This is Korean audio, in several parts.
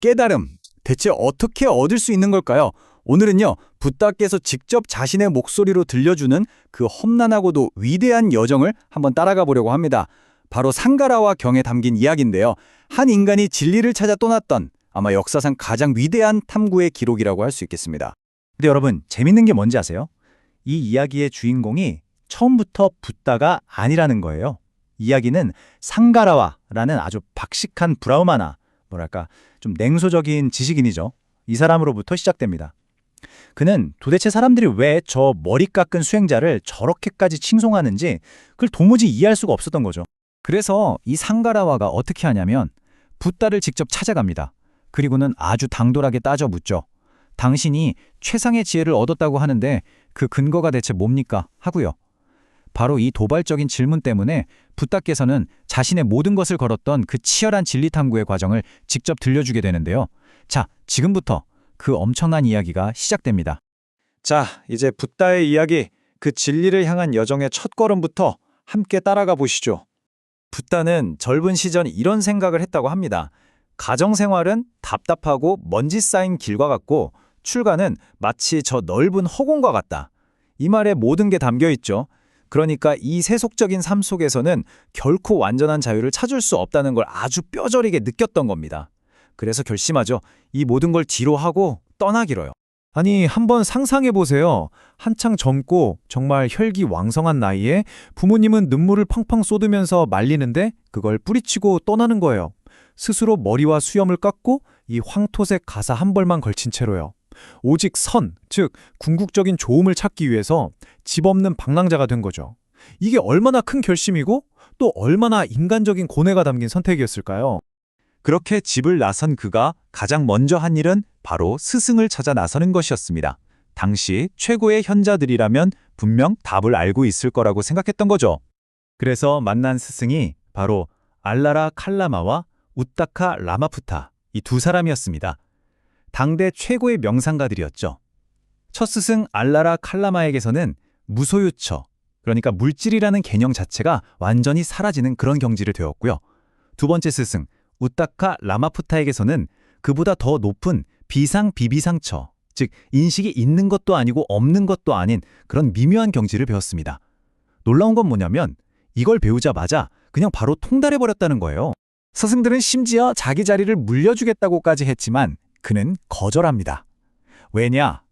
깨달음, 대체 어떻게 얻을 수 있는 걸까요? 오늘은요, 붓다께서 직접 자신의 목소리로 들려주는 그 험난하고도 위대한 여정을 한번 따라가 보려고 합니다. 바로 상가라와 경에 담긴 이야기인데요. 한 인간이 진리를 찾아 떠났던 아마 역사상 가장 위대한 탐구의 기록이라고 할 수 있겠습니다. 근데 여러분, 재밌는 게 뭔지 아세요? 이 이야기의 주인공이 처음부터 붓다가 아니라는 거예요. 이야기는 상가라와라는 아주 박식한 브라우마나, 뭐랄까, 좀 냉소적인 지식인이죠. 이 사람으로부터 시작됩니다. 그는 도대체 사람들이 왜 저 머리 깎은 수행자를 저렇게까지 칭송하는지 그걸 도무지 이해할 수가 없었던 거죠. 그래서 이 상가라와가 어떻게 하냐면 붓다를 직접 찾아갑니다. 그리고는 아주 당돌하게 따져 묻죠. 당신이 최상의 지혜를 얻었다고 하는데 그 근거가 대체 뭡니까? 하고요. 바로 이 도발적인 질문 때문에 붓다께서는 자신의 모든 것을 걸었던 그 치열한 진리 탐구의 과정을 직접 들려주게 되는데요. 자, 지금부터 그 엄청난 이야기가 시작됩니다. 자, 이제 붓다의 이야기, 그 진리를 향한 여정의 첫걸음부터 함께 따라가 보시죠. 붓다는 젊은 시절 이런 생각을 했다고 합니다. 가정생활은 답답하고 먼지 쌓인 길과 같고 출가는 마치 저 넓은 허공과 같다. 이 말에 모든 게 담겨 있죠. 그러니까 이 세속적인 삶 속에서는 결코 완전한 자유를 찾을 수 없다는 걸 아주 뼈저리게 느꼈던 겁니다. 그래서 결심하죠. 이 모든 걸 뒤로 하고 떠나기로요. 아니, 한번 상상해 보세요. 한창 젊고 정말 혈기왕성한 나이에 부모님은 눈물을 팡팡 쏟으면서 말리는데 그걸 뿌리치고 떠나는 거예요. 스스로 머리와 수염을 깎고 이 황토색 가사 한 벌만 걸친 채로요. 오직 선, 즉 궁극적인 좋음을 찾기 위해서 집 없는 방랑자가 된 거죠. 이게 얼마나 큰 결심이고 또 얼마나 인간적인 고뇌가 담긴 선택이었을까요? 그렇게 집을 나선 그가 가장 먼저 한 일은 바로 스승을 찾아 나서는 것이었습니다. 당시 최고의 현자들이라면 분명 답을 알고 있을 거라고 생각했던 거죠. 그래서 만난 스승이 바로 알라라 칼라마와 우타카 라마푸타, 이 두 사람이었습니다. 당대 최고의 명상가들이었죠. 첫 스승 알라라 칼라마에게서는 무소유처, 그러니까 물질이라는 개념 자체가 완전히 사라지는 그런 경지를 되었고요. 두 번째 스승 우타카 라마푸타에게서는 그보다 더 높은 비상비비상처, 즉 인식이 있는 것도 아니고 없는 것도 아닌 그런 미묘한 경지를 배웠습니다. 놀라운 건 뭐냐면 이걸 배우자마자 그냥 바로 통달해버렸다는 거예요. 스승들은 심지어 자기 자리를 물려주겠다고까지 했지만 그는 거절합니다. 왜냐?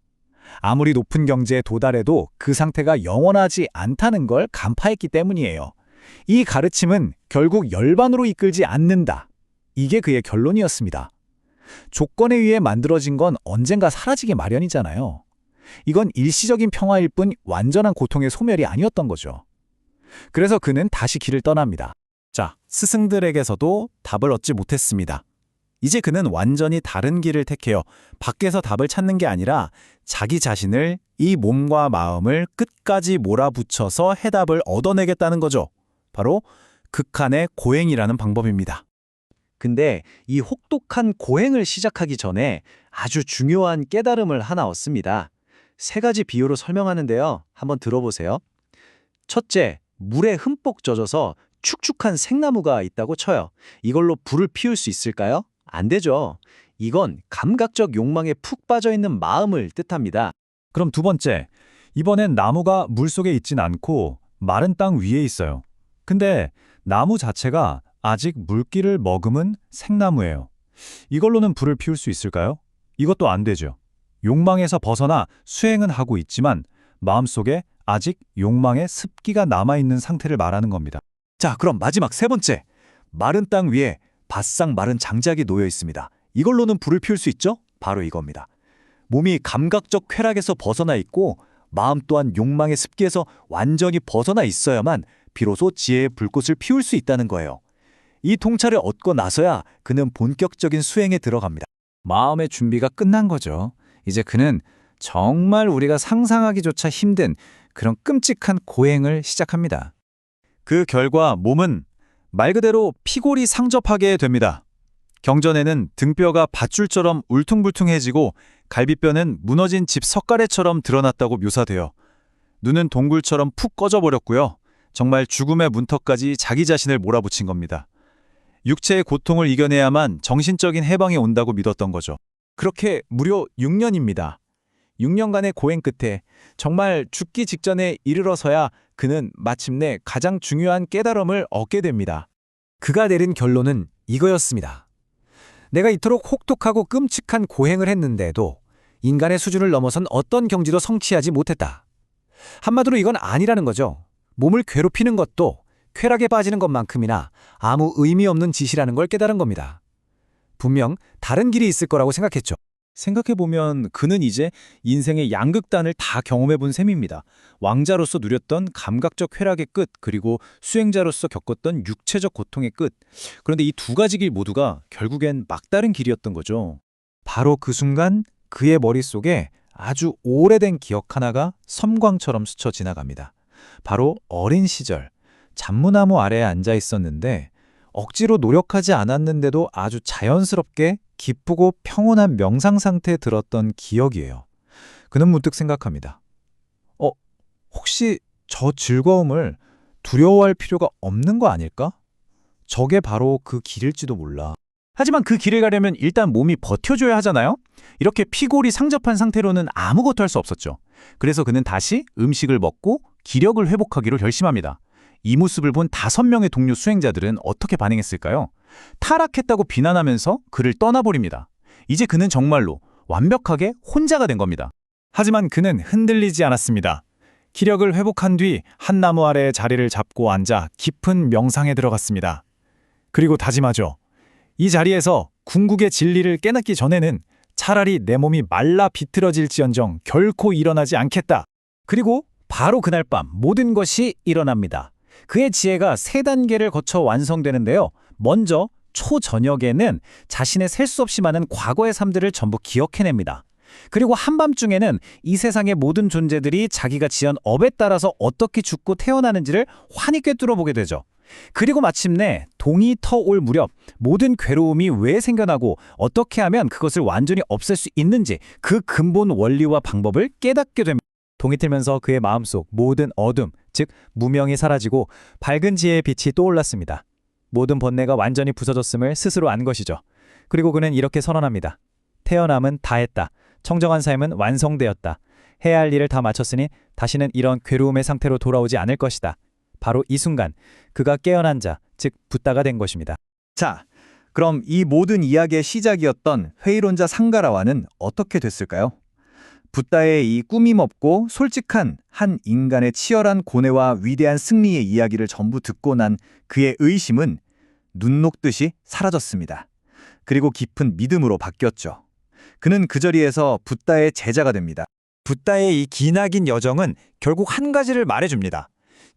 아무리 높은 경지에 도달해도 그 상태가 영원하지 않다는 걸 간파했기 때문이에요. 이 가르침은 결국 열반으로 이끌지 않는다. 이게 그의 결론이었습니다. 조건에 의해 만들어진 건 언젠가 사라지기 마련이잖아요. 이건 일시적인 평화일 뿐 완전한 고통의 소멸이 아니었던 거죠. 그래서 그는 다시 길을 떠납니다. 자, 스승들에게서도 답을 얻지 못했습니다. 이제 그는 완전히 다른 길을 택해요. 밖에서 답을 찾는 게 아니라 자기 자신을, 이 몸과 마음을 끝까지 몰아붙여서 해답을 얻어내겠다는 거죠. 바로 극한의 고행이라는 방법입니다. 근데 이 혹독한 고행을 시작하기 전에 아주 중요한 깨달음을 하나 얻습니다. 세 가지 비유로 설명하는데요. 한번 들어보세요. 첫째, 물에 흠뻑 젖어서 축축한 생나무가 있다고 쳐요. 이걸로 불을 피울 수 있을까요? 안 되죠. 이건 감각적 욕망에 푹 빠져있는 마음을 뜻합니다. 그럼 두 번째, 이번엔 나무가 물속에 있진 않고 마른 땅 위에 있어요. 근데 나무 자체가 아직 물기를 머금은 생나무예요. 이걸로는 불을 피울 수 있을까요? 이것도 안 되죠. 욕망에서 벗어나 수행은 하고 있지만 마음속에 아직 욕망의 습기가 남아있는 상태를 말하는 겁니다. 자, 그럼 마지막 세 번째. 마른 땅 위에 바싹 마른 장작이 놓여 있습니다. 이걸로는 불을 피울 수 있죠? 바로 이겁니다. 몸이 감각적 쾌락에서 벗어나 있고 마음 또한 욕망의 습기에서 완전히 벗어나 있어야만 비로소 지혜의 불꽃을 피울 수 있다는 거예요. 이 통찰을 얻고 나서야 그는 본격적인 수행에 들어갑니다. 마음의 준비가 끝난 거죠. 이제 그는 정말 우리가 상상하기조차 힘든 그런 끔찍한 고행을 시작합니다. 그 결과 몸은 말 그대로 피골이 상접하게 됩니다. 경전에는 등뼈가 밧줄처럼 울퉁불퉁해지고 갈비뼈는 무너진 집 석가래처럼 드러났다고 묘사돼요. 눈은 동굴처럼 푹 꺼져버렸고요. 정말 죽음의 문턱까지 자기 자신을 몰아붙인 겁니다. 육체의 고통을 이겨내야만 정신적인 해방이 온다고 믿었던 거죠. 그렇게 무려 6년입니다. 6년간의 고행 끝에 정말 죽기 직전에 이르러서야 그는 마침내 가장 중요한 깨달음을 얻게 됩니다. 그가 내린 결론은 이거였습니다. 내가 이토록 혹독하고 끔찍한 고행을 했는데도 인간의 수준을 넘어선 어떤 경지도 성취하지 못했다. 한마디로 이건 아니라는 거죠. 몸을 괴롭히는 것도 쾌락에 빠지는 것만큼이나 아무 의미 없는 짓이라는 걸 깨달은 겁니다. 분명 다른 길이 있을 거라고 생각했죠. 생각해보면 그는 이제 인생의 양극단을 다 경험해본 셈입니다. 왕자로서 누렸던 감각적 쾌락의 끝, 그리고 수행자로서 겪었던 육체적 고통의 끝. 그런데 이 두 가지 길 모두가 결국엔 막다른 길이었던 거죠. 바로 그 순간 그의 머릿속에 아주 오래된 기억 하나가 섬광처럼 스쳐 지나갑니다. 바로 어린 시절 잠무나무 아래에 앉아 있었는데 억지로 노력하지 않았는데도 아주 자연스럽게 기쁘고 평온한 명상 상태에 들었던 기억이에요. 그는 문득 생각합니다. 혹시 저 즐거움을 두려워할 필요가 없는 거 아닐까? 저게 바로 그 길일지도 몰라. 하지만 그 길을 가려면 일단 몸이 버텨줘야 하잖아요? 이렇게 피골이 상접한 상태로는 아무것도 할 수 없었죠. 그래서 그는 다시 음식을 먹고 기력을 회복하기로 결심합니다. 이 모습을 본 5명의 동료 수행자들은 어떻게 반응했을까요? 타락했다고 비난하면서 그를 떠나버립니다. 이제 그는 정말로 완벽하게 혼자가 된 겁니다. 하지만 그는 흔들리지 않았습니다. 기력을 회복한 뒤 한 나무 아래에 자리를 잡고 앉아 깊은 명상에 들어갔습니다. 그리고 다짐하죠. 이 자리에서 궁극의 진리를 깨닫기 전에는 차라리 내 몸이 말라 비틀어질지언정 결코 일어나지 않겠다. 그리고 바로 그날 밤 모든 것이 일어납니다. 그의 지혜가 3단계를 거쳐 완성되는데요. 먼저 초저녁에는 자신의 셀 수 없이 많은 과거의 삶들을 전부 기억해냅니다. 그리고 한밤중에는 이 세상의 모든 존재들이 자기가 지은 업에 따라서 어떻게 죽고 태어나는지를 환히 꿰뚫어 보게 되죠. 그리고 마침내 동이 터올 무렵 모든 괴로움이 왜 생겨나고 어떻게 하면 그것을 완전히 없앨 수 있는지 그 근본 원리와 방법을 깨닫게 됩니다. 동이 틀면서 그의 마음속 모든 어둠, 즉 무명이 사라지고 밝은 지혜의 빛이 떠올랐습니다. 모든 번뇌가 완전히 부서졌음을 스스로 안 것이죠. 그리고 그는 이렇게 선언합니다. 태어남은 다 했다. 청정한 삶은 완성되었다. 해야 할 일을 다 마쳤으니 다시는 이런 괴로움의 상태로 돌아오지 않을 것이다. 바로 이 순간 그가 깨어난 자, 즉 붓다가 된 것입니다. 자, 그럼 이 모든 이야기의 시작이었던 회의론자 상가라와는 어떻게 됐을까요? 붓다의 이 꾸밈 없고 솔직한 한 인간의 치열한 고뇌와 위대한 승리의 이야기를 전부 듣고 난 그의 의심은 눈 녹듯이 사라졌습니다. 그리고 깊은 믿음으로 바뀌었죠. 그는 그 자리에서 붓다의 제자가 됩니다. 붓다의 이 기나긴 여정은 결국 한 가지를 말해줍니다.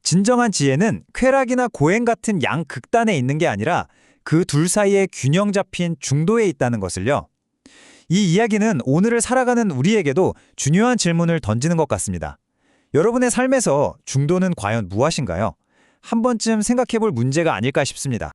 진정한 지혜는 쾌락이나 고행 같은 양극단에 있는 게 아니라 그 둘 사이에 균형 잡힌 중도에 있다는 것을요. 이 이야기는 오늘을 살아가는 우리에게도 중요한 질문을 던지는 것 같습니다. 여러분의 삶에서 중도는 과연 무엇인가요? 한 번쯤 생각해 볼 문제가 아닐까 싶습니다.